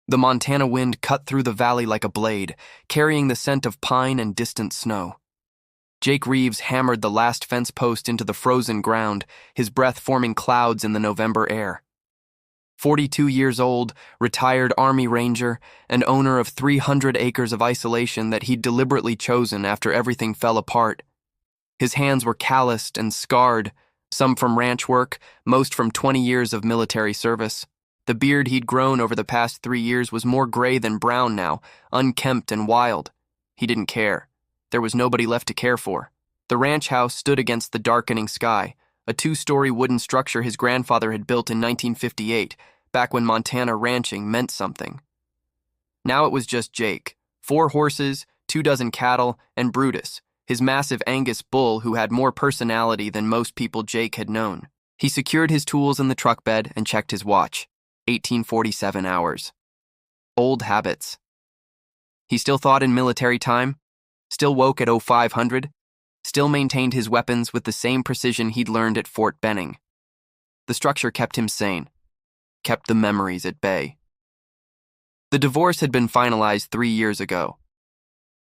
The Montana wind cut through the valley like a blade, carrying the scent of pine and distant snow. Jake Reeves hammered the last fence post into the frozen ground, his breath forming clouds in the November air. 42 years old, retired Army Ranger, and owner of 300 acres of isolation that he'd deliberately chosen after everything fell apart. His hands were calloused and scarred, some from ranch work, most from 20 years of military service. The beard he'd grown over the past 3 years was more gray than brown now, unkempt and wild. He didn't care. There was nobody left to care for. The ranch house stood against the darkening sky, a 2-story wooden structure his grandfather had built in 1958, back when Montana ranching meant something. Now it was just Jake, 4 horses, 24 cattle, and Brutus, his massive Angus bull who had more personality than most people Jake had known. He secured his tools in the truck bed and checked his watch. 1847 hours. Old habits. He still thought in military time, still woke at 0500, still maintained his weapons with the same precision he'd learned at Fort Benning. The structure kept him sane, kept the memories at bay. The divorce had been finalized 3 years ago.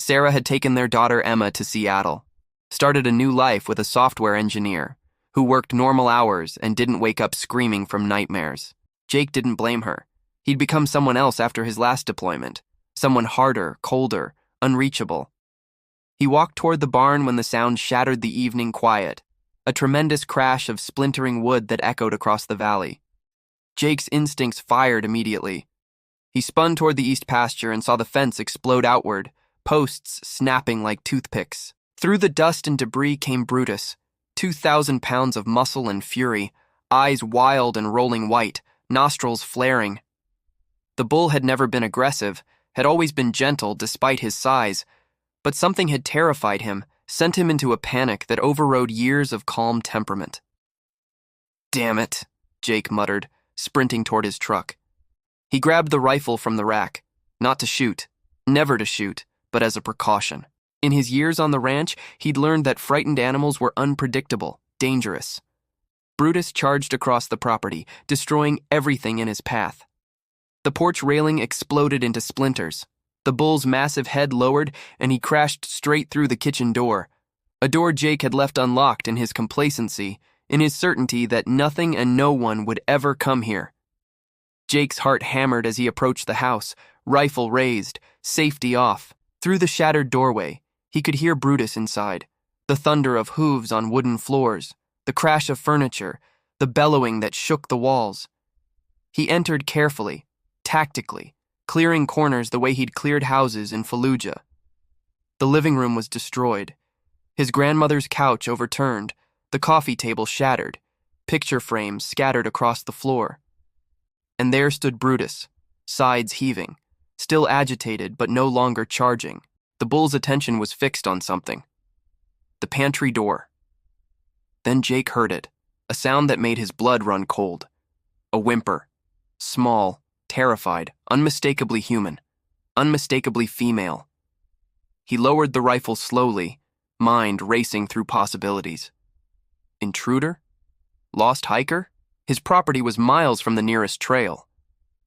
Sarah had taken their daughter Emma to Seattle, started a new life with a software engineer who worked normal hours and didn't wake up screaming from nightmares. Jake didn't blame her. He'd become someone else after his last deployment, someone harder, colder, unreachable. He walked toward the barn when the sound shattered the evening quiet, a tremendous crash of splintering wood that echoed across the valley. Jake's instincts fired immediately. He spun toward the east pasture and saw the fence explode outward, posts snapping like toothpicks. Through the dust and debris came Brutus, 2,000 pounds of muscle and fury, eyes wild and rolling white, nostrils flaring. The bull had never been aggressive, had always been gentle despite his size, but something had terrified him, sent him into a panic that overrode years of calm temperament. "Damn it," Jake muttered, sprinting toward his truck. He grabbed the rifle from the rack, not to shoot, never to shoot, but as a precaution. In his years on the ranch, he'd learned that frightened animals were unpredictable, dangerous. Brutus charged across the property, destroying everything in his path. The porch railing exploded into splinters. The bull's massive head lowered, and he crashed straight through the kitchen door, a door Jake had left unlocked in his complacency, in his certainty that nothing and no one would ever come here. Jake's heart hammered as he approached the house, rifle raised, safety off. Through the shattered doorway, he could hear Brutus inside, the thunder of hooves on wooden floors, the crash of furniture, the bellowing that shook the walls. He entered carefully, tactically, clearing corners the way he'd cleared houses in Fallujah. The living room was destroyed, his grandmother's couch overturned, the coffee table shattered, picture frames scattered across the floor. And there stood Brutus, sides heaving, still agitated but no longer charging. The bull's attention was fixed on something. The pantry door. Then Jake heard it, a sound that made his blood run cold. A whimper. Small, terrified, unmistakably human, unmistakably female. He lowered the rifle slowly, mind racing through possibilities. Intruder? Lost hiker? His property was miles from the nearest trail.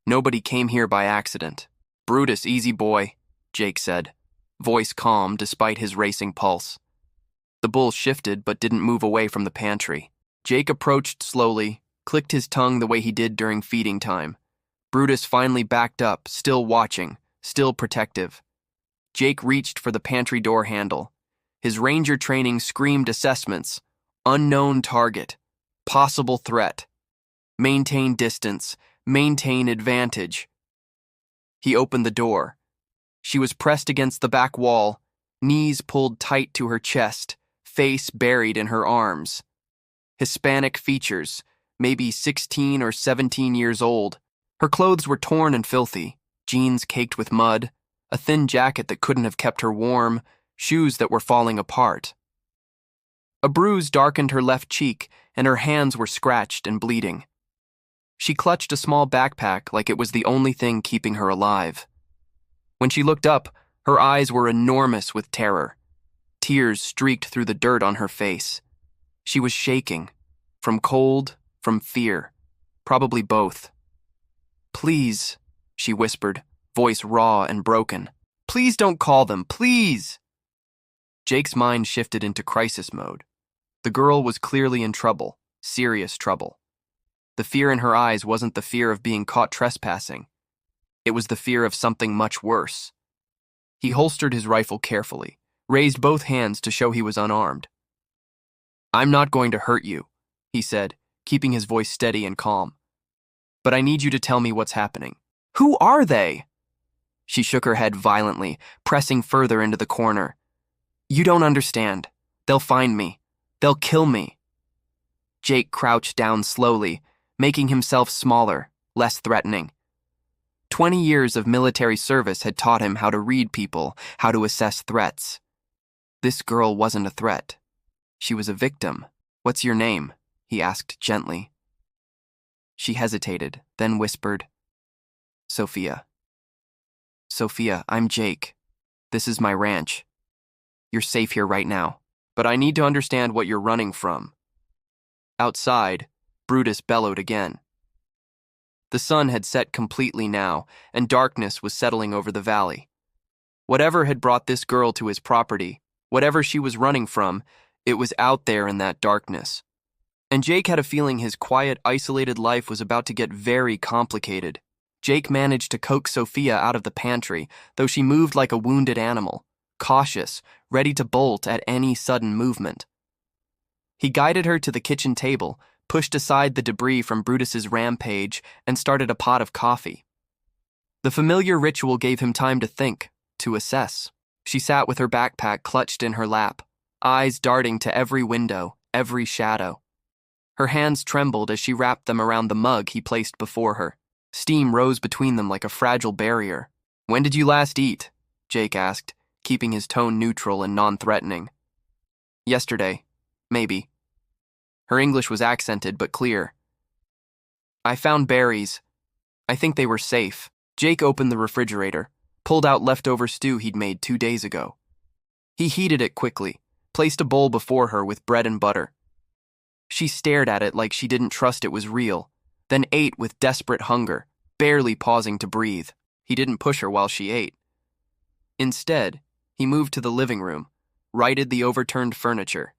Nobody came here by accident. "Brutus, easy boy," Jake said, voice calm despite his racing pulse. The bull shifted but didn't move away from the pantry. Jake approached slowly, clicked his tongue the way he did during feeding time. Brutus finally backed up, still watching, still protective. Jake reached for the pantry door handle. His ranger training screamed assessments. Unknown target. Possible threat. Maintain distance. Maintain advantage. He opened the door. She was pressed against the back wall, knees pulled tight to her chest, face buried in her arms. Hispanic features, maybe 16 or 17 years old. Her clothes were torn and filthy, jeans caked with mud, a thin jacket that couldn't have kept her warm, shoes that were falling apart. A bruise darkened her left cheek, and her hands were scratched and bleeding. She clutched a small backpack like it was the only thing keeping her alive. When she looked up, her eyes were enormous with terror. Tears streaked through the dirt on her face. She was shaking, from cold, from fear, probably both. "Please," she whispered, voice raw and broken. Please don't call them, please! Jake's mind shifted into crisis mode. The girl was clearly in trouble, serious trouble. The fear in her eyes wasn't the fear of being caught trespassing. It was the fear of something much worse. He holstered his rifle carefully, raised both hands to show he was unarmed. I'm not going to hurt you, he said, keeping his voice steady and calm. But I need you to tell me what's happening. Who are they? She shook her head violently, pressing further into the corner. You don't understand. They'll find me. They'll kill me. Jake crouched down slowly, making himself smaller, less threatening. 20 years of military service had taught him how to read people, how to assess threats. This girl wasn't a threat. She was a victim. What's your name? He asked gently. She hesitated, then whispered, Sofia. Sofia, I'm Jake. This is my ranch. You're safe here right now, but I need to understand what you're running from. Outside, Brutus bellowed again. The sun had set completely now, and darkness was settling over the valley. Whatever had brought this girl to his property, whatever she was running from, it was out there in that darkness. And Jake had a feeling his quiet, isolated life was about to get very complicated. Jake managed to coax Sofia out of the pantry, though she moved like a wounded animal, cautious, ready to bolt at any sudden movement. He guided her to the kitchen table, pushed aside the debris from Brutus's rampage, and started a pot of coffee. The familiar ritual gave him time to think, to assess. She sat with her backpack clutched in her lap, eyes darting to every window, every shadow. Her hands trembled as she wrapped them around the mug he placed before her. Steam rose between them like a fragile barrier. When did you last eat? Jake asked, keeping his tone neutral and non-threatening. Yesterday, maybe. Her English was accented but clear. I found berries. I think they were safe. Jake opened the refrigerator, pulled out leftover stew he'd made 2 days ago. He heated it quickly, placed a bowl before her with bread and butter. She stared at it like she didn't trust it was real, then ate with desperate hunger, barely pausing to breathe. He didn't push her while she ate. Instead, he moved to the living room, righted the overturned furniture,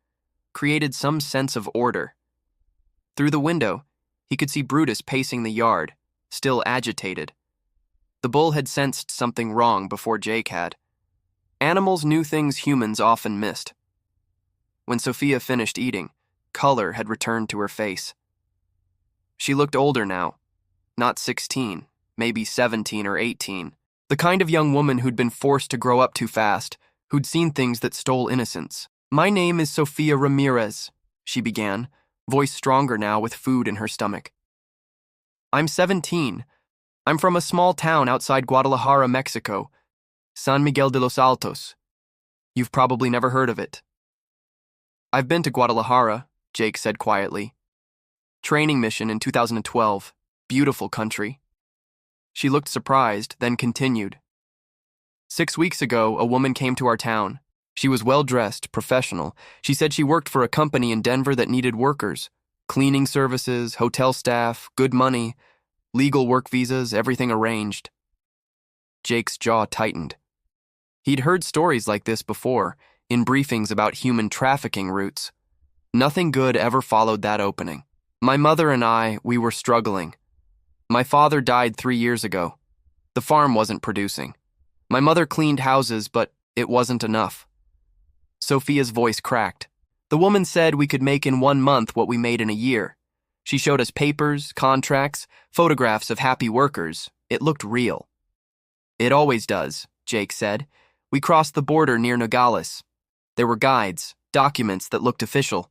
created some sense of order. Through the window, he could see Brutus pacing the yard, still agitated. The bull had sensed something wrong before Jake had. Animals knew things humans often missed. When Sofia finished eating, color had returned to her face. She looked older now, not 16, maybe 17 or 18, the kind of young woman who'd been forced to grow up too fast, who'd seen things that stole innocence. My name is Sofia Ramirez, she began, voice stronger now with food in her stomach. I'm 17. I'm from a small town outside Guadalajara, Mexico, San Miguel de los Altos. You've probably never heard of it. I've been to Guadalajara, Jake said quietly. Training mission in 2012. Beautiful country. She looked surprised, then continued. 6 weeks ago, a woman came to our town. She was well-dressed, professional. She said she worked for a company in Denver that needed workers. Cleaning services, hotel staff, good money, legal work visas, everything arranged. Jake's jaw tightened. He'd heard stories like this before, in briefings about human trafficking routes. Nothing good ever followed that opening. My mother and I, we were struggling. My father died 3 years ago. The farm wasn't producing. My mother cleaned houses, but it wasn't enough. Sofia's voice cracked. The woman said we could make in 1 month what we made in a year. She showed us papers, contracts, photographs of happy workers. It looked real. It always does, Jake said. We crossed the border near Nogales. There were guides, documents that looked official.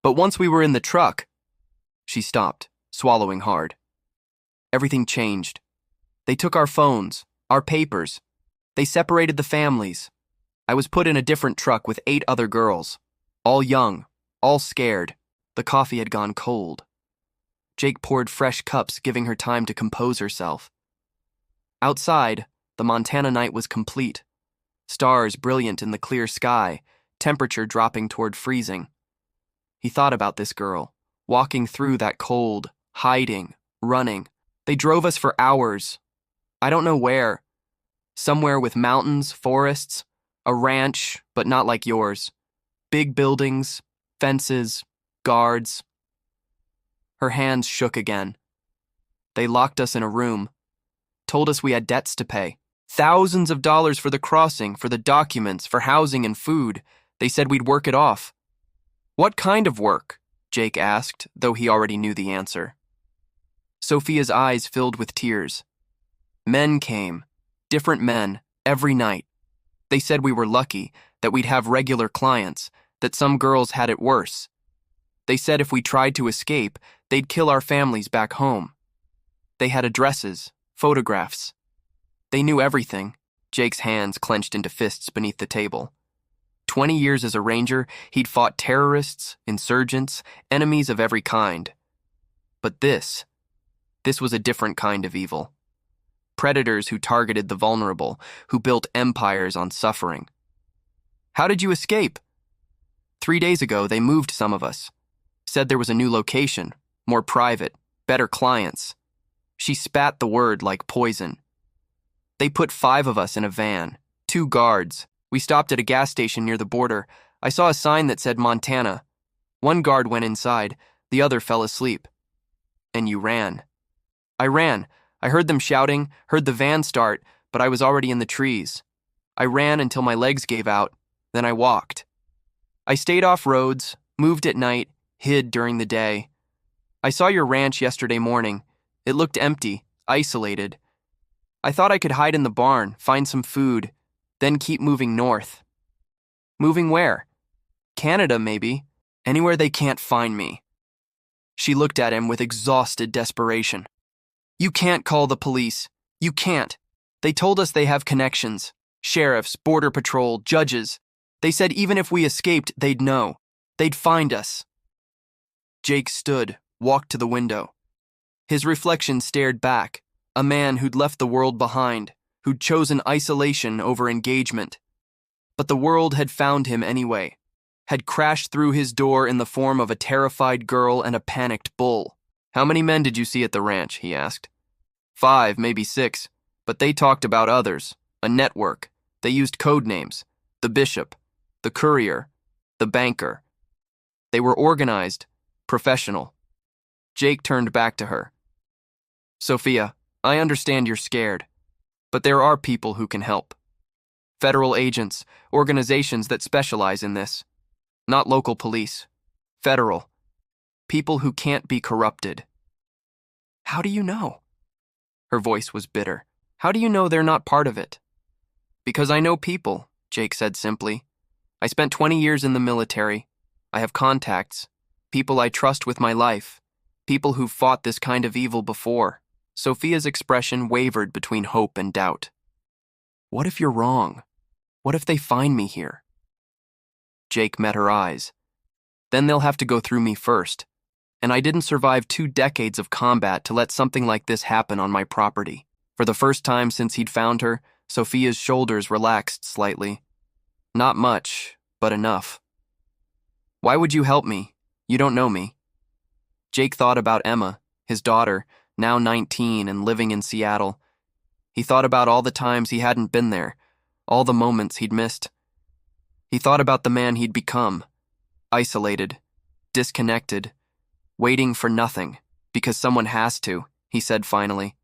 But once we were in the truck, she stopped, swallowing hard. Everything changed. They took our phones, our papers. They separated the families. I was put in a different truck with 8 other girls, all young, all scared. The coffee had gone cold. Jake poured fresh cups, giving her time to compose herself. Outside, the Montana night was complete. Stars brilliant in the clear sky, temperature dropping toward freezing. He thought about this girl, walking through that cold, hiding, running. They drove us for hours. I don't know where. Somewhere with mountains, forests, a ranch, but not like yours. Big buildings, fences, guards. Her hands shook again. They locked us in a room, told us we had debts to pay. Thousands of dollars for the crossing, for the documents, for housing and food. They said we'd work it off. What kind of work? Jake asked, though he already knew the answer. Sofia's eyes filled with tears. Men came, different men, every night. They said we were lucky, that we'd have regular clients, that some girls had it worse. They said if we tried to escape, they'd kill our families back home. They had addresses, photographs. They knew everything. Jake's hands clenched into fists beneath the table. 20 years as a ranger, he'd fought terrorists, insurgents, enemies of every kind. But this was a different kind of evil. Predators who targeted the vulnerable, who built empires on suffering. How did you escape? 3 days ago, they moved some of us. Said there was a new location, more private, better clients. She spat the word like poison. They put 5 of us in a van, 2 guards. We stopped at a gas station near the border. I saw a sign that said Montana. 1 guard went inside, the other fell asleep. And you ran. I ran. I heard them shouting, heard the van start, but I was already in the trees. I ran until my legs gave out, then I walked. I stayed off roads, moved at night, hid during the day. I saw your ranch yesterday morning. It looked empty, isolated. I thought I could hide in the barn, find some food, then keep moving north. Moving where? Canada, maybe. Anywhere they can't find me. She looked at him with exhausted desperation. You can't call the police. You can't. They told us they have connections. Sheriffs, border patrol, judges. They said even if we escaped, they'd know. They'd find us. Jake stood, walked to the window. His reflection stared back, a man who'd left the world behind, who'd chosen isolation over engagement. But the world had found him anyway, had crashed through his door in the form of a terrified girl and a panicked bull. How many men did you see at the ranch? He asked. 5, maybe 6, but they talked about others, a network. They used code names, the bishop, the courier, the banker. They were organized, professional. Jake turned back to her. Sofia, I understand you're scared, but there are people who can help. Federal agents, organizations that specialize in this. Not local police. Federal. People who can't be corrupted. How do you know? Her voice was bitter. How do you know they're not part of it? Because I know people, Jake said simply. I spent 20 years in the military. I have contacts. People I trust with my life. People who've fought this kind of evil before. Sofia's expression wavered between hope and doubt. What if you're wrong? What if they find me here? Jake met her eyes. Then they'll have to go through me first. And I didn't survive 2 decades of combat to let something like this happen on my property. For the first time since he'd found her, Sofia's shoulders relaxed slightly. Not much, but enough. Why would you help me? You don't know me. Jake thought about Emma, his daughter, now 19 and living in Seattle. He thought about all the times he hadn't been there, all the moments he'd missed. He thought about the man he'd become, isolated, disconnected, waiting for nothing, because someone has to, he said finally.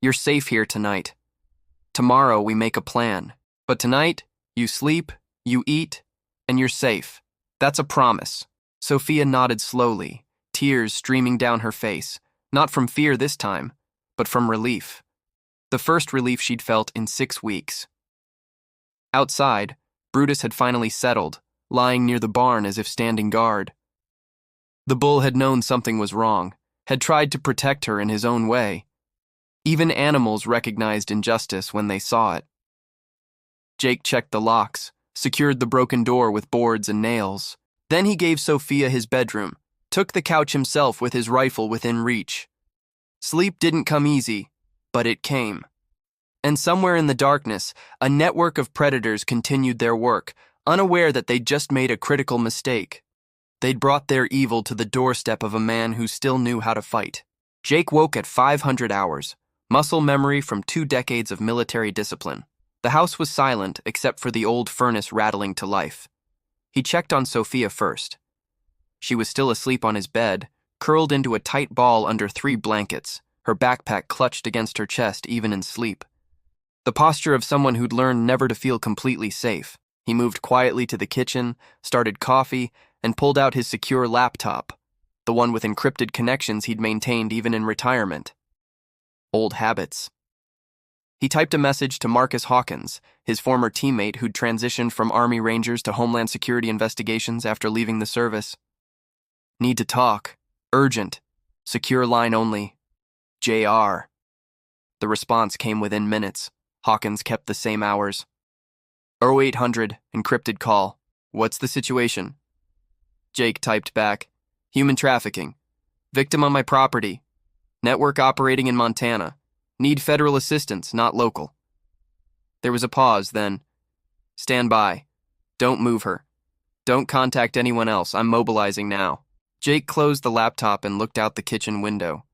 You're safe here tonight. Tomorrow we make a plan, but tonight you sleep, you eat, and you're safe. That's a promise. Sofia nodded slowly, tears streaming down her face, not from fear this time, but from relief. The first relief she'd felt in 6 weeks. Outside, Brutus had finally settled, lying near the barn as if standing guard. The bull had known something was wrong, had tried to protect her in his own way. Even animals recognized injustice when they saw it. Jake checked the locks, secured the broken door with boards and nails. Then he gave Sofia his bedroom, took the couch himself with his rifle within reach. Sleep didn't come easy, but it came. And somewhere in the darkness, a network of predators continued their work, unaware that they'd just made a critical mistake. They'd brought their evil to the doorstep of a man who still knew how to fight. Jake woke at 500 hours, Muscle memory from 2 decades of military discipline. The house was silent except for the old furnace rattling to life. He checked on Sofia first. She was still asleep on his bed, curled into a tight ball under 3 blankets, her backpack clutched against her chest even in sleep. The posture of someone who'd learned never to feel completely safe. He moved quietly to the kitchen, started coffee, and pulled out his secure laptop, the one with encrypted connections he'd maintained even in retirement. Old habits. He typed a message to Marcus Hawkins, his former teammate who'd transitioned from Army Rangers to Homeland Security investigations after leaving the service. Need to talk. Urgent. Secure line only. JR. The response came within minutes. Hawkins kept the same hours. 0800, encrypted call. What's the situation? Jake typed back. Human trafficking. Victim on my property. Network operating in Montana. Need federal assistance, not local. There was a pause, then. Stand by. Don't move her. Don't contact anyone else. I'm mobilizing now. Jake closed the laptop and looked out the kitchen window.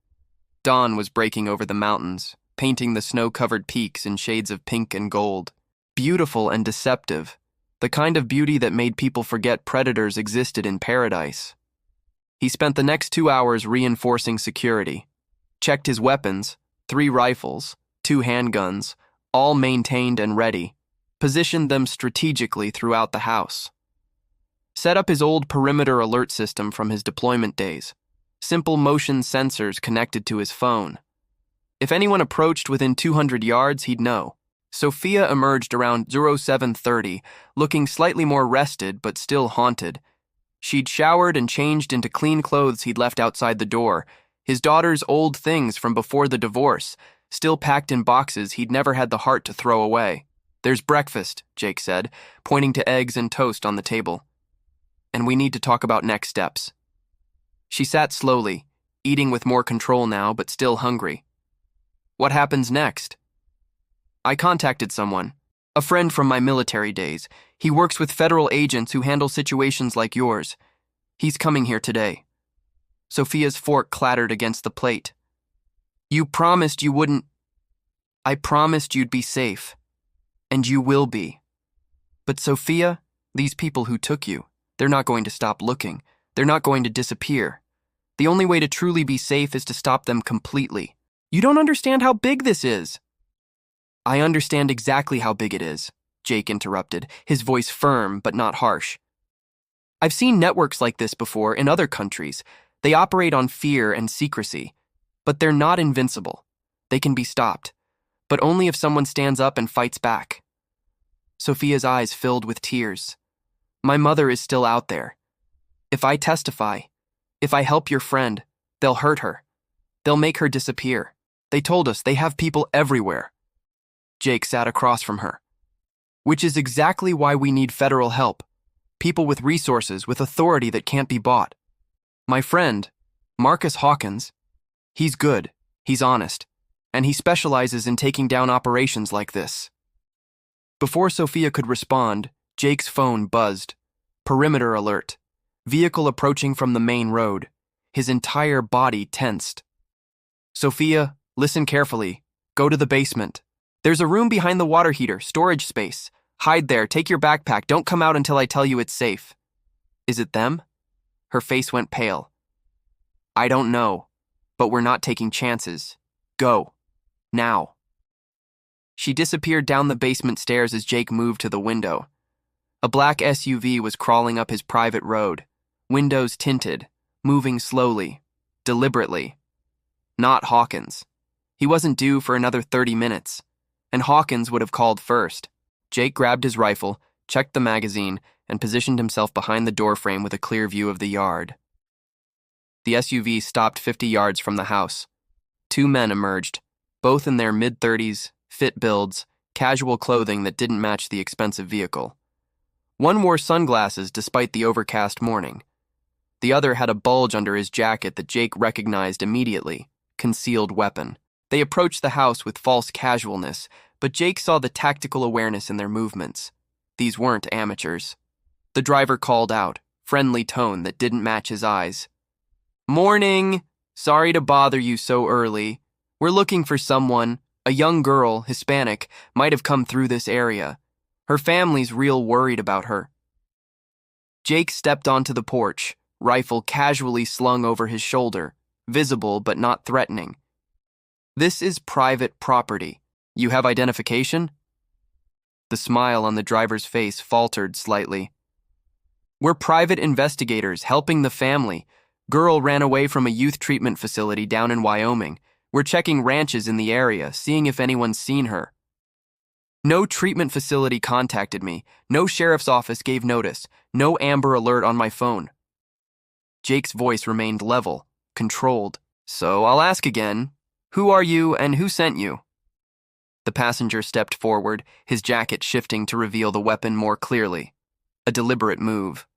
Dawn was breaking over the mountains, painting the snow-covered peaks in shades of pink and gold. Beautiful and deceptive, the kind of beauty that made people forget predators existed in paradise. He spent the next 2 hours reinforcing security. Checked his weapons, 3 rifles, 2 handguns, all maintained and ready. Positioned them strategically throughout the house. Set up his old perimeter alert system from his deployment days. Simple motion sensors connected to his phone. If anyone approached within 200 yards, he'd know. Sofia emerged around 0730, looking slightly more rested but still haunted. She'd showered and changed into clean clothes he'd left outside the door, his daughter's old things from before the divorce, still packed in boxes he'd never had the heart to throw away. There's breakfast, Jake said, pointing to eggs and toast on the table. And we need to talk about next steps. She sat slowly, eating with more control now, but still hungry. What happens next? I contacted someone, a friend from my military days. He works with federal agents who handle situations like yours. He's coming here today. Sofia's fork clattered against the plate. You promised you wouldn't. I promised you'd be safe. And you will be. But Sofia, these people who took you, they're not going to stop looking. They're not going to disappear. The only way to truly be safe is to stop them completely. You don't understand how big this is. I understand exactly how big it is, Jake interrupted, his voice firm but not harsh. I've seen networks like this before in other countries. They operate on fear and secrecy, but they're not invincible. They can be stopped, but only if someone stands up and fights back. Sofia's eyes filled with tears. My mother is still out there. If I testify, if I help your friend, they'll hurt her. They'll make her disappear. They told us they have people everywhere. Jake sat across from her. Which is exactly why we need federal help. People with resources, with authority that can't be bought. My friend, Marcus Hawkins, he's good, he's honest, and he specializes in taking down operations like this. Before Sofia could respond, Jake's phone buzzed. Perimeter alert. Vehicle approaching from the main road. His entire body tensed. Sofia, listen carefully. Go to the basement. There's a room behind the water heater, storage space. Hide there, take your backpack, don't come out until I tell you it's safe. Is it them? Her face went pale. I don't know, but we're not taking chances. Go. Now. She disappeared down the basement stairs as Jake moved to the window. A black SUV was crawling up his private road, windows tinted, moving slowly, deliberately. Not Hawkins. He wasn't due for another 30 minutes, and Hawkins would have called first. Jake grabbed his rifle, checked the magazine, and positioned himself behind the doorframe with a clear view of the yard. The SUV stopped 50 yards from the house. 2 men emerged, both in their mid-30s, fit builds, casual clothing that didn't match the expensive vehicle. One wore sunglasses despite the overcast morning. The other had a bulge under his jacket that Jake recognized immediately, concealed weapon. They approached the house with false casualness, but Jake saw the tactical awareness in their movements. These weren't amateurs. The driver called out, friendly tone that didn't match his eyes. Morning! Sorry to bother you so early. We're looking for someone. A young girl, Hispanic, might have come through this area. Her family's real worried about her." Jake stepped onto the porch, rifle casually slung over his shoulder, visible but not threatening. "This is private property. You have identification?" The smile on the driver's face faltered slightly. "We're private investigators helping the family. Girl ran away from a youth treatment facility down in Wyoming. We're checking ranches in the area, seeing if anyone's seen her." "No treatment facility contacted me. No sheriff's office gave notice. No Amber Alert on my phone." Jake's voice remained level, controlled. "So I'll ask again. Who are you and who sent you?" The passenger stepped forward, his jacket shifting to reveal the weapon more clearly. A deliberate move.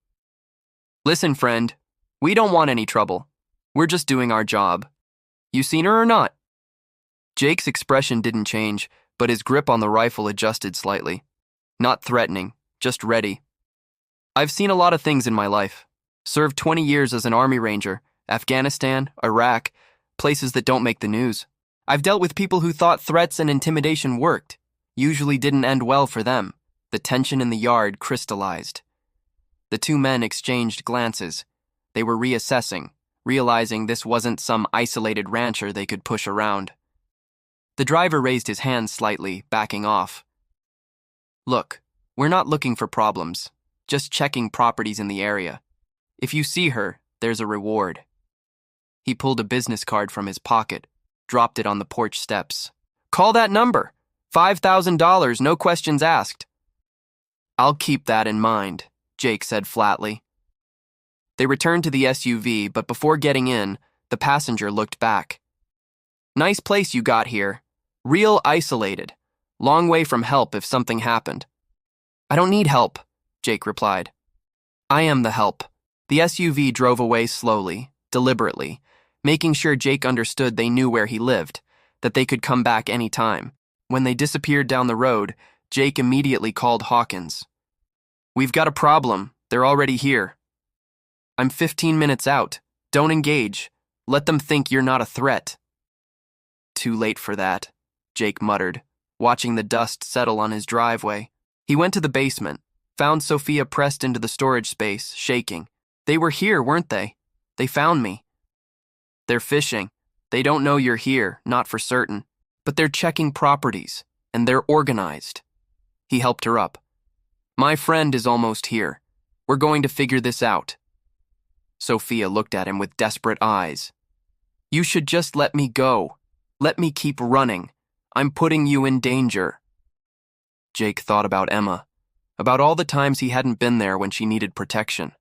"Listen, friend, we don't want any trouble. We're just doing our job. You seen her or not?" Jake's expression didn't change, but his grip on the rifle adjusted slightly. Not threatening, just ready. "I've seen a lot of things in my life. Served 20 years as an Army Ranger, Afghanistan, Iraq, places that don't make the news. I've dealt with people who thought threats and intimidation worked. Usually didn't end well for them." The tension in the yard crystallized. The two men exchanged glances. They were reassessing, realizing this wasn't some isolated rancher they could push around. The driver raised his hand slightly, backing off. "Look, we're not looking for problems, just checking properties in the area. If you see her, there's a reward." He pulled a business card from his pocket, dropped it on the porch steps. "Call that number. $5,000, no questions asked." "I'll keep that in mind," Jake said flatly. They returned to the SUV, but before getting in, the passenger looked back. "Nice place you got here. Real isolated. Long way from help if something happened." "I don't need help," Jake replied. "I am the help." The SUV drove away slowly, deliberately, making sure Jake understood they knew where he lived, that they could come back any time. When they disappeared down the road, Jake immediately called Hawkins. "We've got a problem. They're already here." "I'm 15 minutes out. Don't engage. Let them think you're not a threat." "Too late for that," Jake muttered, watching the dust settle on his driveway. He went to the basement, found Sofia pressed into the storage space, shaking. "They were here, weren't they? They found me." "They're fishing. They don't know you're here, not for certain. But they're checking properties, and they're organized." He helped her up. "My friend is almost here. We're going to figure this out." Sofia looked at him with desperate eyes. "You should just let me go. Let me keep running. I'm putting you in danger." Jake thought about Emma, about all the times he hadn't been there when she needed protection.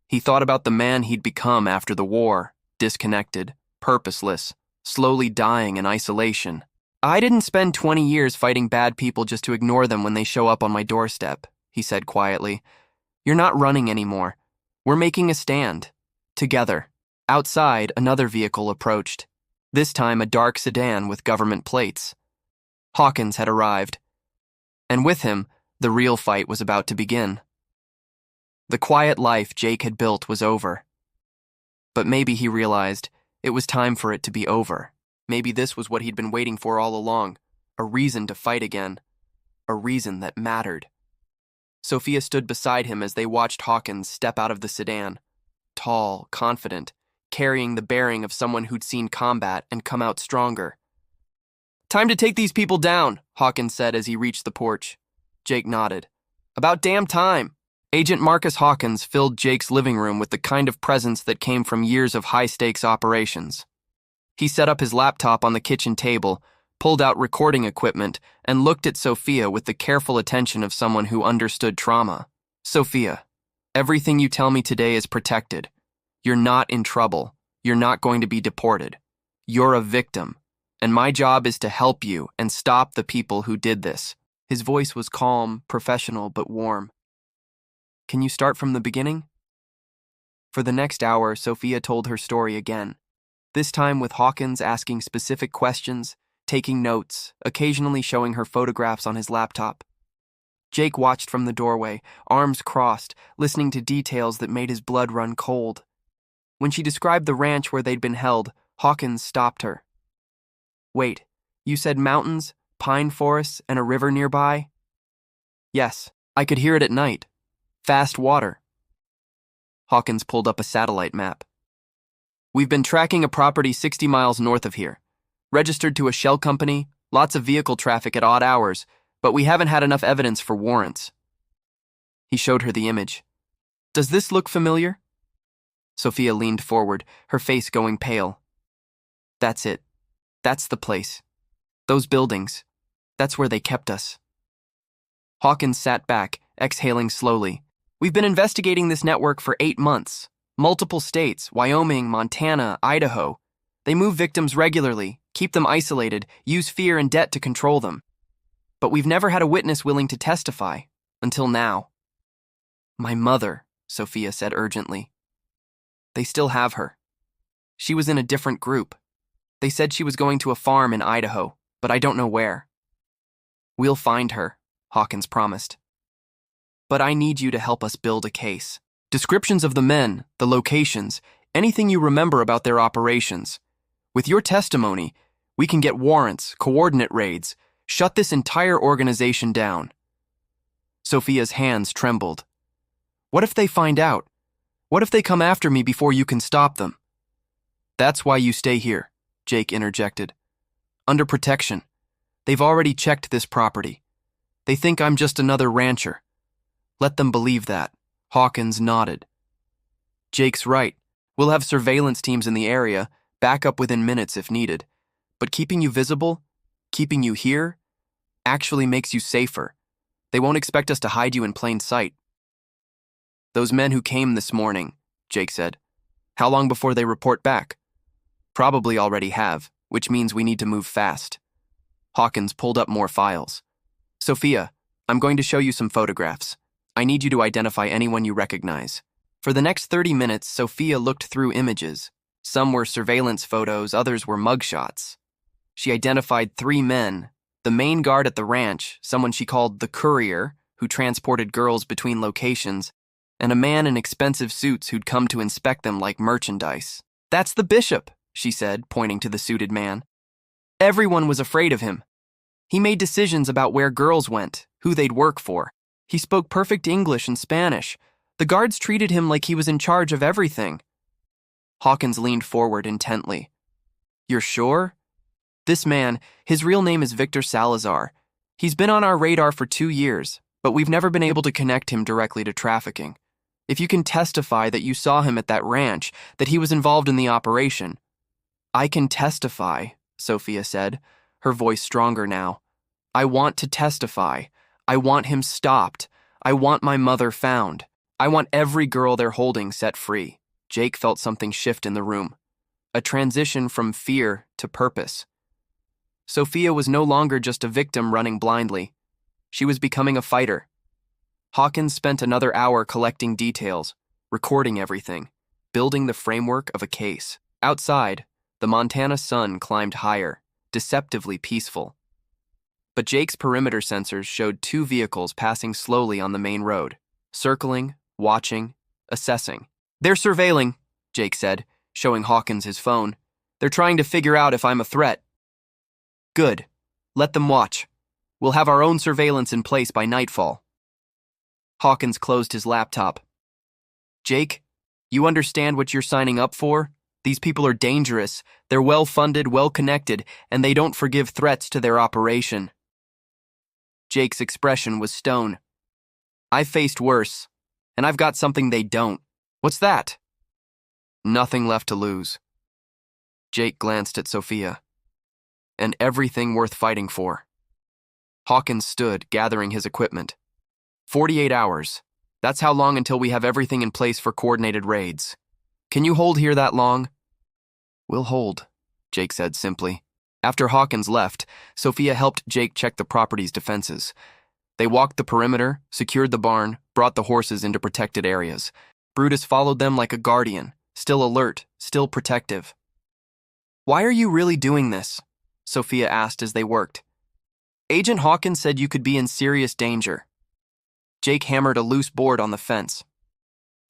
He thought about the man he'd become after the war, disconnected, purposeless, slowly dying in isolation. "I didn't spend 20 years fighting bad people just to ignore them when they show up on my doorstep," he said quietly. "You're not running anymore. We're making a stand. Together." Outside, another vehicle approached. This time a dark sedan with government plates. Hawkins had arrived. And with him, the real fight was about to begin. The quiet life Jake had built was over. But maybe he realized it was time for it to be over. Maybe this was what he'd been waiting for all along, a reason to fight again, a reason that mattered. Sofia stood beside him as they watched Hawkins step out of the sedan, tall, confident, carrying the bearing of someone who'd seen combat and come out stronger. "Time to take these people down," Hawkins said as he reached the porch. Jake nodded. "About damn time." Agent Marcus Hawkins filled Jake's living room with the kind of presence that came from years of high-stakes operations. He set up his laptop on the kitchen table, pulled out recording equipment, and looked at Sofia with the careful attention of someone who understood trauma. "Sofia, everything you tell me today is protected. You're not in trouble. You're not going to be deported. You're a victim, and my job is to help you and stop the people who did this." His voice was calm, professional, but warm. "Can you start from the beginning?" For the next hour, Sofia told her story again, this time with Hawkins asking specific questions, taking notes, occasionally showing her photographs on his laptop. Jake watched from the doorway, arms crossed, listening to details that made his blood run cold. When she described the ranch where they'd been held, Hawkins stopped her. Wait, you said mountains, pine forests, and a river nearby? Yes, I could hear it at night. Fast water. Hawkins pulled up a satellite map. We've been tracking a property 60 miles north of here. Registered to a shell company, lots of vehicle traffic at odd hours, but we haven't had enough evidence for warrants. He showed her the image. Does this look familiar? Sofia leaned forward, her face going pale. That's it. That's the place. Those buildings. That's where they kept us. Hawkins sat back, exhaling slowly. We've been investigating this network for 8 months. Multiple states, Wyoming, Montana, Idaho. They move victims regularly, keep them isolated, use fear and debt to control them. But we've never had a witness willing to testify, until now. My mother, Sofia said urgently. They still have her. She was in a different group. They said she was going to a farm in Idaho, but I don't know where. We'll find her, Hawkins promised. But I need you to help us build a case. Descriptions of the men, the locations, anything you remember about their operations. With your testimony, we can get warrants, coordinate raids, shut this entire organization down. Sofia's hands trembled. What if they find out? What if they come after me before you can stop them? That's why you stay here, Jake interjected. Under protection. They've already checked this property. They think I'm just another rancher. Let them believe that. Hawkins nodded. Jake's right. We'll have surveillance teams in the area, backup within minutes if needed. But keeping you visible, keeping you here, actually makes you safer. They won't expect us to hide you in plain sight. Those men who came this morning, Jake said. How long before they report back? Probably already have, which means we need to move fast. Hawkins pulled up more files. Sofia, I'm going to show you some photographs. I need you to identify anyone you recognize. For the next 30 minutes, Sofia looked through images. Some were surveillance photos, others were mugshots. She identified 3 men, the main guard at the ranch, someone she called the courier, who transported girls between locations, and a man in expensive suits who'd come to inspect them like merchandise. That's the bishop, she said, pointing to the suited man. Everyone was afraid of him. He made decisions about where girls went, who they'd work for. He spoke perfect English and Spanish. The guards treated him like he was in charge of everything. Hawkins leaned forward intently. You're sure? This man, his real name is Victor Salazar. He's been on our radar for 2 years, but we've never been able to connect him directly to trafficking. If you can testify that you saw him at that ranch, that he was involved in the operation. I can testify, Sofia said, her voice stronger now. I want to testify. I want him stopped. I want my mother found. I want every girl they're holding set free. Jake felt something shift in the room. A transition from fear to purpose. Sofia was no longer just a victim running blindly. She was becoming a fighter. Hawkins spent another hour collecting details, recording everything, building the framework of a case. Outside, the Montana sun climbed higher, deceptively peaceful. But Jake's perimeter sensors showed 2 vehicles passing slowly on the main road, circling, watching, assessing. They're surveilling, Jake said, showing Hawkins his phone. They're trying to figure out if I'm a threat. Good. Let them watch. We'll have our own surveillance in place by nightfall. Hawkins closed his laptop. Jake, you understand what you're signing up for? These people are dangerous. They're well-funded, well-connected, and they don't forgive threats to their operation. Jake's expression was stone. I've faced worse, and I've got something they don't. What's that? Nothing left to lose. Jake glanced at Sofia. And everything worth fighting for. Hawkins stood, gathering his equipment. 48 hours. That's how long until we have everything in place for coordinated raids. Can you hold here that long? We'll hold, Jake said simply. After Hawkins left, Sofia helped Jake check the property's defenses. They walked the perimeter, secured the barn, brought the horses into protected areas. Brutus followed them like a guardian, still alert, still protective. Why are you really doing this? Sofia asked as they worked. Agent Hawkins said you could be in serious danger. Jake hammered a loose board on the fence.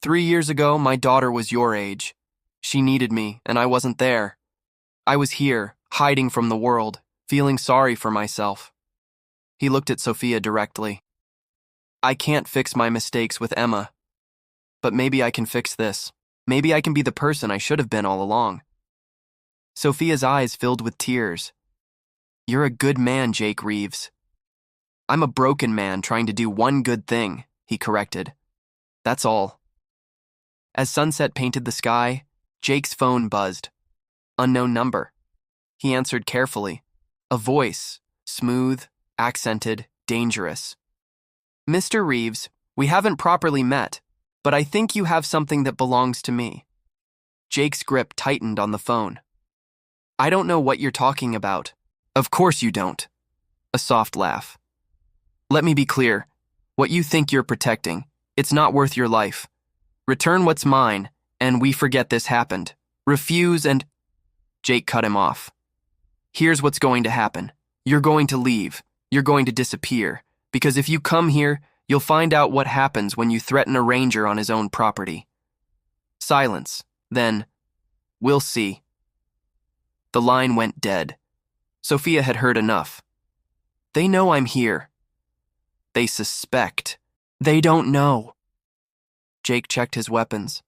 3 years ago, my daughter was your age. She needed me, and I wasn't there. I was here, hiding from the world, feeling sorry for myself. He looked at Sofia directly. I can't fix my mistakes with Emma, but maybe I can fix this. Maybe I can be the person I should have been all along. Sofia's eyes filled with tears. You're a good man, Jake Reeves. I'm a broken man trying to do one good thing, he corrected. That's all. As sunset painted the sky, Jake's phone buzzed. Unknown number. He answered carefully. A voice, smooth, accented, dangerous. Mr. Reeves, we haven't properly met, but I think you have something that belongs to me. Jake's grip tightened on the phone. I don't know what you're talking about. Of course you don't. A soft laugh. Let me be clear. What you think you're protecting, it's not worth your life. Return what's mine, and we forget this happened. Refuse and... Jake cut him off. Here's what's going to happen. You're going to leave. You're going to disappear. Because if you come here, you'll find out what happens when you threaten a ranger on his own property. Silence. Then, we'll see. The line went dead. Sofia had heard enough. They know I'm here. They suspect. They don't know. Jake checked his weapons.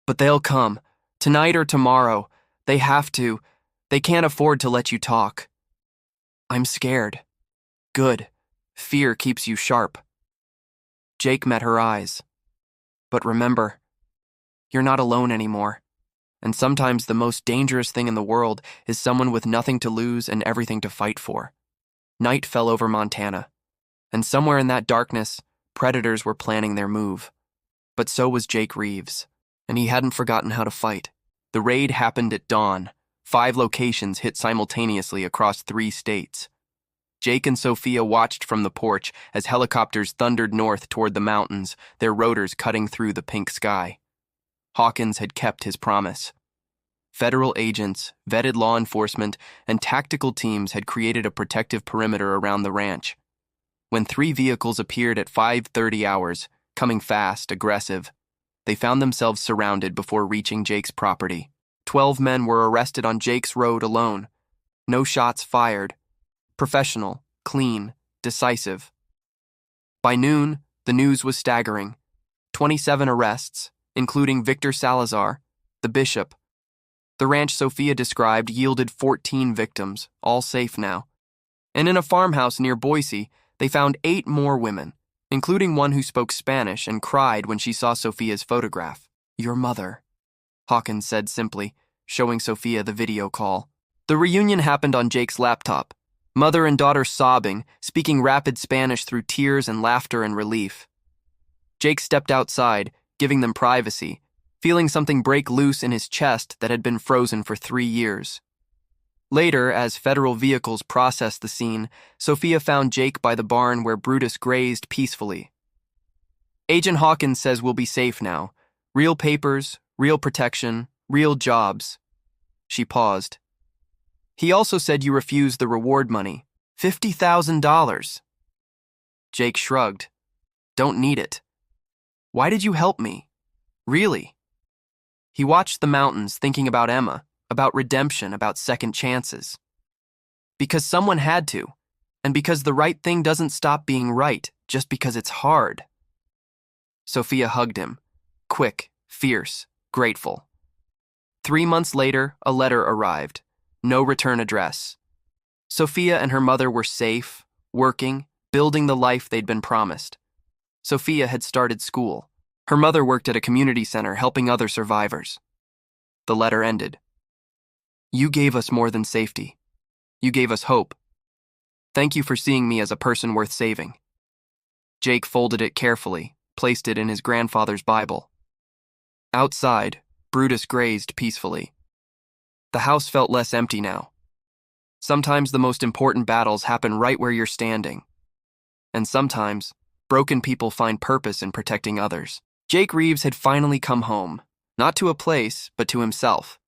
But they'll come. Tonight or tomorrow. They have to. They can't afford to let you talk. I'm scared. Good. Fear keeps you sharp. Jake met her eyes. But remember, you're not alone anymore. And sometimes the most dangerous thing in the world is someone with nothing to lose and everything to fight for. Night fell over Montana. And somewhere in that darkness, predators were planning their move. But so was Jake Reeves, and he hadn't forgotten how to fight. The raid happened at dawn. 5 locations hit simultaneously across 3 states. Jake and Sofia watched from the porch as helicopters thundered north toward the mountains, their rotors cutting through the pink sky. Hawkins had kept his promise. Federal agents, vetted law enforcement, and tactical teams had created a protective perimeter around the ranch. When 3 vehicles appeared at 5:30 hours, coming fast, aggressive, they found themselves surrounded before reaching Jake's property. 12 men were arrested on Jake's road alone. No shots fired. Professional, clean, decisive. By noon, the news was staggering. 27 arrests, including Victor Salazar, the bishop. The ranch Sofia described yielded 14 victims, all safe now. And in a farmhouse near Boise, they found 8 more women, including one who spoke Spanish and cried when she saw Sofia's photograph. Your mother, Hawkins said simply, showing Sofia the video call. The reunion happened on Jake's laptop. Mother and daughter sobbing, speaking rapid Spanish through tears and laughter and relief. Jake stepped outside, giving them privacy, feeling something break loose in his chest that had been frozen for 3 years. Later, as federal vehicles processed the scene, Sofia found Jake by the barn where Brutus grazed peacefully. Agent Hawkins says we'll be safe now. Real papers, real protection, real jobs. She paused. He also said you refused the reward money. $50,000. Jake shrugged. Don't need it. Why did you help me? Really? He watched the mountains, thinking about Emma, about redemption, about second chances. Because someone had to, and because the right thing doesn't stop being right just because it's hard. Sofia hugged him, quick, fierce, grateful. 3 months later, a letter arrived. No return address. Sofia and her mother were safe, working, building the life they'd been promised. Sofia had started school. Her mother worked at a community center helping other survivors. The letter ended. You gave us more than safety. You gave us hope. Thank you for seeing me as a person worth saving. Jake folded it carefully, placed it in his grandfather's Bible. Outside, Brutus grazed peacefully. The house felt less empty now. Sometimes the most important battles happen right where you're standing. And sometimes, broken people find purpose in protecting others. Jake Reeves had finally come home, not to a place, but to himself.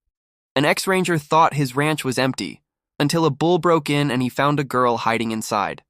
An ex-ranger thought his ranch was empty, until a bull broke in and he found a girl hiding inside.